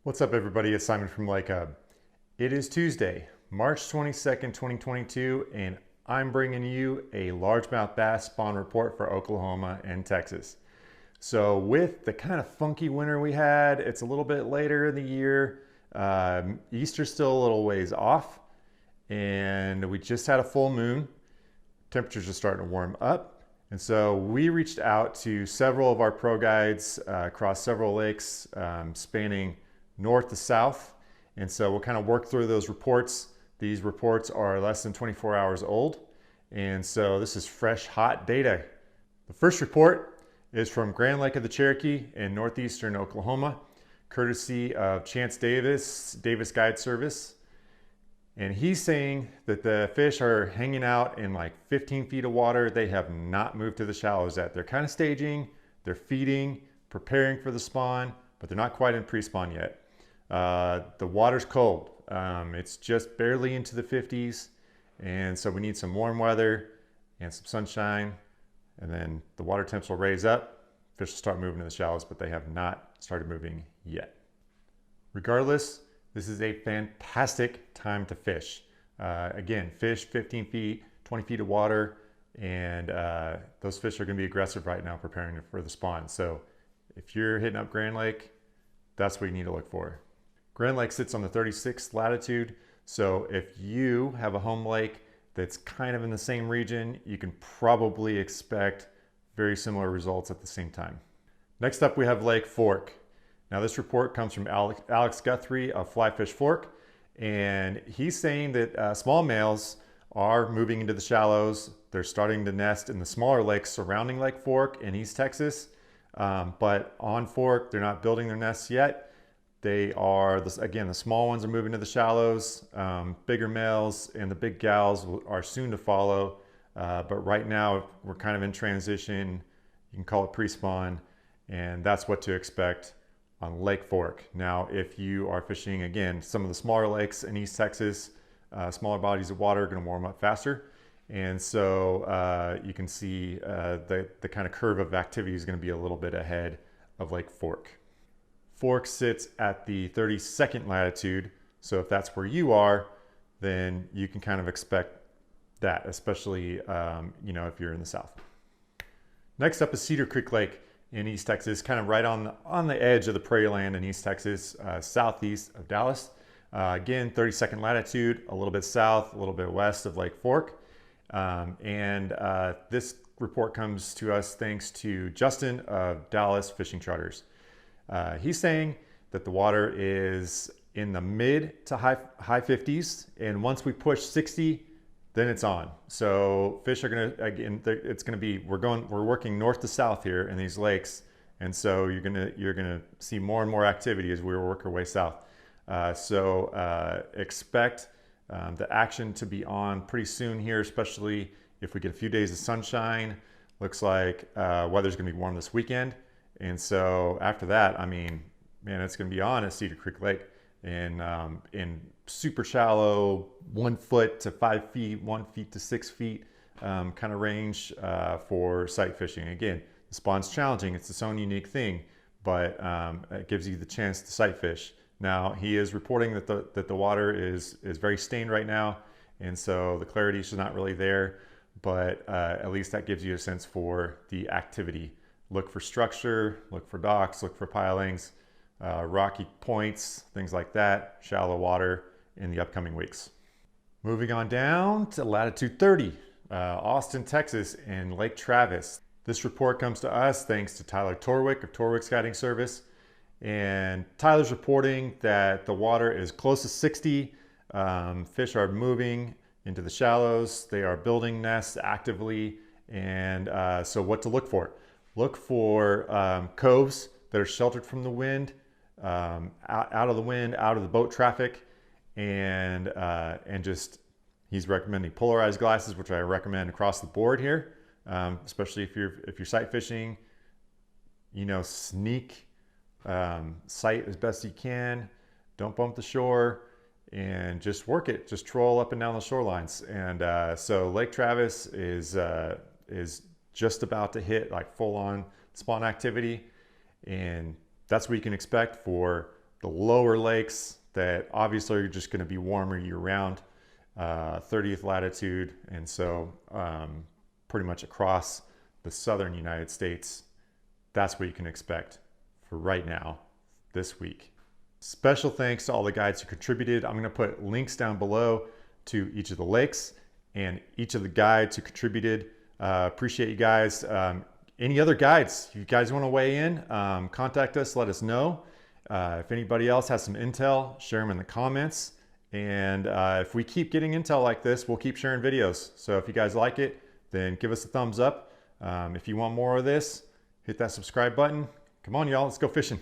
What's up, everybody? It's Simon from Lake Hub. It is Tuesday, March 22nd, 2022, and I'm bringing you a largemouth bass spawn report for Oklahoma and Texas. So with the kind of funky winter we had, it's a little bit later in the year. Easter's still a little ways off, and we just had a full moon. Temperatures are starting to warm up. And so we reached out to several of our pro guides across several lakes spanning north to south. And so we'll kind of work through those reports. These reports are less than 24 hours old. And so this is fresh, hot data. The first report is from Grand Lake of the Cherokee in northeastern Oklahoma, courtesy of Chance Davis Guide Service. And he's saying that the fish are hanging out in like 15 feet of water. They have not moved to the shallows yet. They're kind of staging, they're feeding, preparing for the spawn, but they're not quite in pre-spawn yet. The water's cold. It's just barely into the 50s. And so we need some warm weather and some sunshine. And then the water temps will raise up. Fish will start moving to the shallows, but they have not started moving yet. Regardless, this is a fantastic time to fish. Again, fish 15 feet, 20 feet of water, and those fish are going to be aggressive right now preparing for the spawn. So if you're hitting up Grand Lake, that's what you need to look for. Grand Lake sits on the 36th latitude, so if you have a home lake that's kind of in the same region, you can probably expect very similar results at the same time. Next up, we have Lake Fork. Now this report comes from Alex Guthrie of Fly Fish Fork, and he's saying that small males are moving into the shallows. They're starting to nest in the smaller lakes surrounding Lake Fork in East Texas, but on Fork, they're not building their nests yet. They are, again, the small ones are moving to the shallows. Bigger males and the big gals are soon to follow, but right now we're kind of in transition. You can call it pre-spawn, and that's what to expect on Lake Fork. Now, if you are fishing, again, some of the smaller lakes in East Texas, smaller bodies of water are going to warm up faster. And so you can see the kind of curve of activity is going to be a little bit ahead of Lake Fork. Fork sits at the 32nd latitude. So if that's where you are, then you can kind of expect that, especially if you're in the south. Next up is Cedar Creek Lake in East Texas, kind of right on the edge of the prairie land in East Texas, southeast of Dallas. Again, 32nd latitude, a little bit south, a little bit west of Lake Fork. This report comes to us thanks to Justin of Dallas Fishing Charters. He's saying that the water is in the mid to high 50s, and once we push 60, then it's on. So fish are gonna, again, it's gonna be, we're working north to south here in these lakes, and so you're gonna see more and more activity as we work our way south. Expect the action to be on pretty soon here, especially if we get a few days of sunshine. Looks like weather's gonna be warm this weekend. And so after that, I mean, man, it's going to be on at Cedar Creek Lake in super shallow 1 foot to 5 feet, 1 feet to 6 feet kind of range for sight fishing. Again, the spawn's challenging. It's its own unique thing, but it gives you the chance to sight fish. Now, he is reporting that the water is very stained right now, and so the clarity is not really there, but at least that gives you a sense for the activity. Look for structure, look for docks, look for pilings, rocky points, things like that, shallow water in the upcoming weeks. Moving on down to latitude 30, Austin, Texas, and Lake Travis. This report comes to us thanks to Tyler Torwick of Torwick's Guiding Service. And Tyler's reporting that the water is close to 60. Fish are moving into the shallows. They are building nests actively. And so what to look for? Look for coves that are sheltered from the wind, out of the wind, out of the boat traffic, and just he's recommending polarized glasses, which I recommend across the board here, especially if you're sight fishing. Sneak sight as best you can. Don't bump the shore, and just work it. Just troll up and down the shorelines. And so Lake Travis is just about to hit like full-on spawn activity, and that's what you can expect for the lower lakes that obviously are just going to be warmer year round, 30th latitude. And so pretty much across the southern United States, that's what you can expect for right now, this week. Special thanks to all the guides who contributed. I'm going to put links down below to each of the lakes and each of the guides who contributed. Appreciate you guys. Any other guides, if you guys want to weigh in, contact us, let us know. If anybody else has some intel, share them in the comments. And if we keep getting intel like this, we'll keep sharing videos. So if you guys like it, then give us a thumbs up. If you want more of this, hit that subscribe button. Come on, y'all, let's go fishing.